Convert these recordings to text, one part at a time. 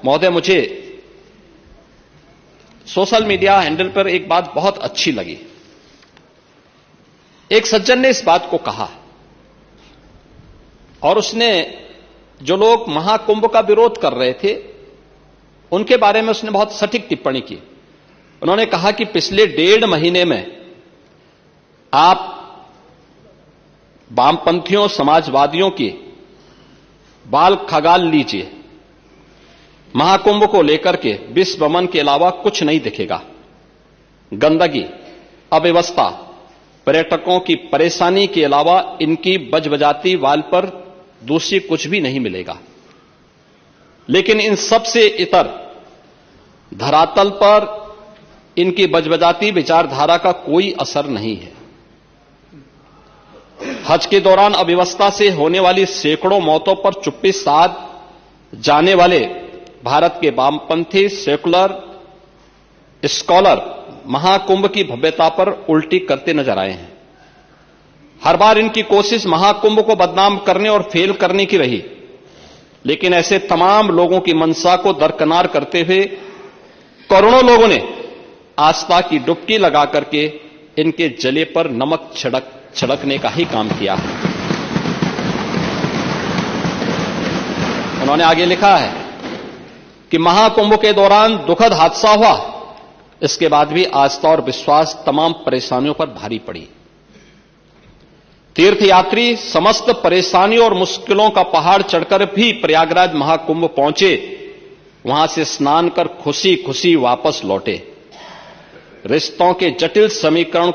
महोदय, मुझे social media handle पर एक बात बहुत अच्छी लगी। एक सज्जन ने इस बात को कहा और उसने जो लोग महाकुंभ का विरोध कर रहे थे उनके बारे में उसने बहुत सटीक टिप्पणी की। उन्होंने कहा कि पिछले 1.5 महीने में आप वामपंथियों, समाजवादियों की बाल खगाल लीजिए, महाकुंभ को लेकर के विश्व वमन के अलावा कुछ नहीं दिखेगा। गंदगी, अव्यवस्था, पर्यटकों की परेशानी के अलावा इनकी बजबजाती वाल पर दूसरी कुछ भी नहीं मिलेगा। लेकिन इन सब से इतर धरातल पर इनकी बजबजाती विचारधारा का कोई असर नहीं है। हज के दौरान अव्यवस्था से होने वाली सैकड़ों मौतों पर चुप्पी साध जाने वाले भारत के वामपंथी सेकुलर स्कॉलर महाकुंभ की भव्यता पर उल्टी करते नजर आए हैं। हर बार इनकी कोशिश महाकुंभ को बदनाम करने और फेल करने की रही, लेकिन ऐसे तमाम लोगों की मंशा को दरकिनार करते हुए करोड़ों लोगों ने आस्था की डुबकी लगा करके इनके जले पर नमक छिड़कने का ही काम किया है। उन्होंने आगे लिखा है कि महाकुंभ के दौरान दुखद हादसा हुआ, इसके बाद भी आस्था और विश्वास तमाम परेशानियों पर भारी पड़ी। तीर्थयात्री समस्त परेशानियों और मुश्किलों का पहाड़ चढ़कर भी प्रयागराज महाकुंभ पहुंचे, वहां से स्नान कर खुशी खुशी वापस लौटे। रिश्तों के जटिल समीकरण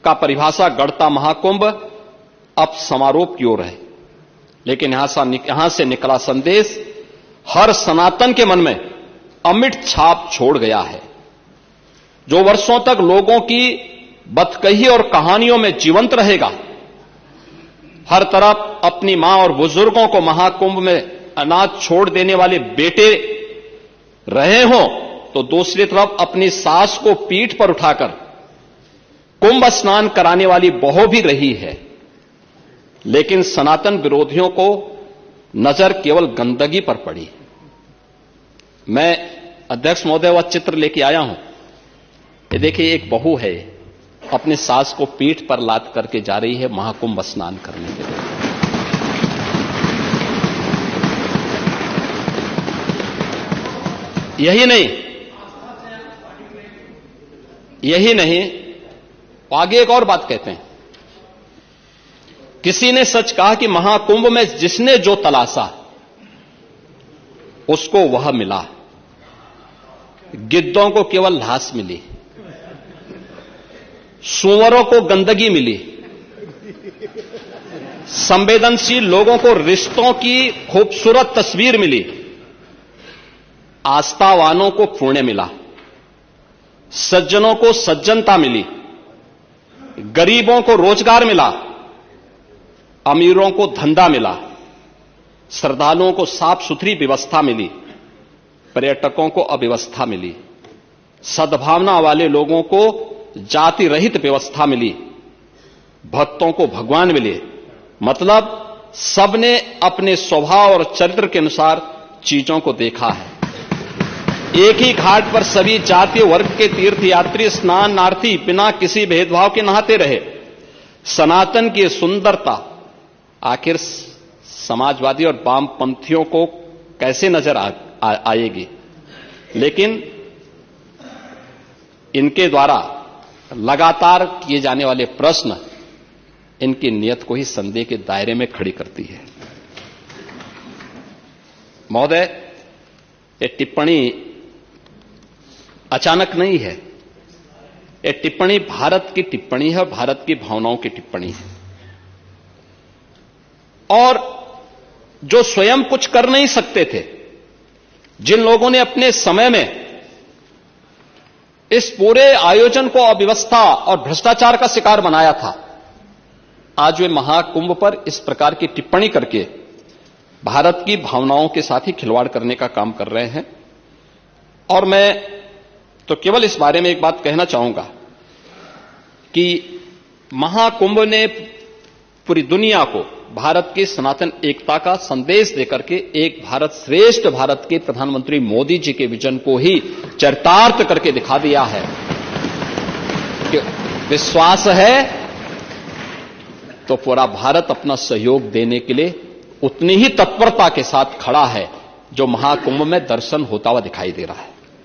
का परिभाषा गढ़ता महाकुंभ अब समारोह की ओर है, लेकिन यहां से निकला संदेश हर सनातन के मन में अमिट छाप छोड़ गया है, जो वर्षों तक लोगों की बतकही और कहानियों में जीवंत रहेगा। हर तरफ अपनी मां और बुजुर्गों को महाकुंभ में अनाथ छोड़ देने वाले बेटे रहे हों, तो दूसरी तरफ अपनी सास को पीठ पर उठाकर कुंभ स्नान कराने वाली बहू भी रही है। लेकिन सनातन विरोधियों को नजर केवल गंदगी पर पड़ी। मैं अध्यक्ष महोदय वह चित्र लेके आया हूं। ये देखिए, एक बहू है, अपने सास को पीठ पर लाद करके जा रही है महाकुंभ स्नान करने के लिए। यही नहीं, आगे एक और बात कहते हैं। किसी ने सच कहा कि महाकुंभ में जिसने जो तलाशा उसको वह मिला। गिद्धों को केवल लाश मिली, सूअरों को गंदगी मिली, संवेदनशील लोगों को रिश्तों की खूबसूरत तस्वीर मिली, आस्थावानों को पुण्य मिला, सज्जनों को सज्जनता मिली, गरीबों को रोजगार मिला, अमीरों को धंधा मिला, श्रद्धालुओं को साफ सुथरी व्यवस्था मिली, पर्यटकों को अव्यवस्था मिली, सद्भावना वाले लोगों को जाति रहित व्यवस्था मिली, भक्तों को भगवान मिले। मतलब सबने अपने स्वभाव और चरित्र के अनुसार चीजों को देखा है। एक ही घाट पर सभी जाति वर्ग के तीर्थयात्री स्नानार्थी बिना किसी भेदभाव के नहाते रहे। सनातन की सुंदरता आखिर समाजवादी और वामपंथियों को कैसे नजर आएगी? लेकिन इनके द्वारा लगातार किए जाने वाले प्रश्न इनकी नियत को ही संदेह के दायरे में खड़ी करती है। महोदय, ये टिप्पणी अचानक नहीं है। ये टिप्पणी भारत की टिप्पणी है, भारत की भावनाओं की टिप्पणी है। और जो स्वयं कुछ कर नहीं सकते थे, जिन लोगों ने अपने समय में इस पूरे आयोजन को अव्यवस्था और भ्रष्टाचार का शिकार बनाया था, आज वे महाकुंभ पर इस प्रकार की टिप्पणी करके भारत की भावनाओं के साथ ही खिलवाड़ करने का काम कर रहे हैं। और मैं तो केवल इस बारे में एक बात कहना चाहूंगा कि महाकुंभ ने पूरी दुनिया को, भारत की सनातन एकता का संदेश देकर के एक भारत श्रेष्ठ भारत के प्रधानमंत्री मोदी जी के विजन को ही चरितार्थ करके दिखा दिया है कि विश्वास है तो पूरा भारत अपना सहयोग देने के लिए उतनी ही तत्परता के साथ खड़ा है जो महाकुंभ में दर्शन होता हुआ दिखाई दे रहा है।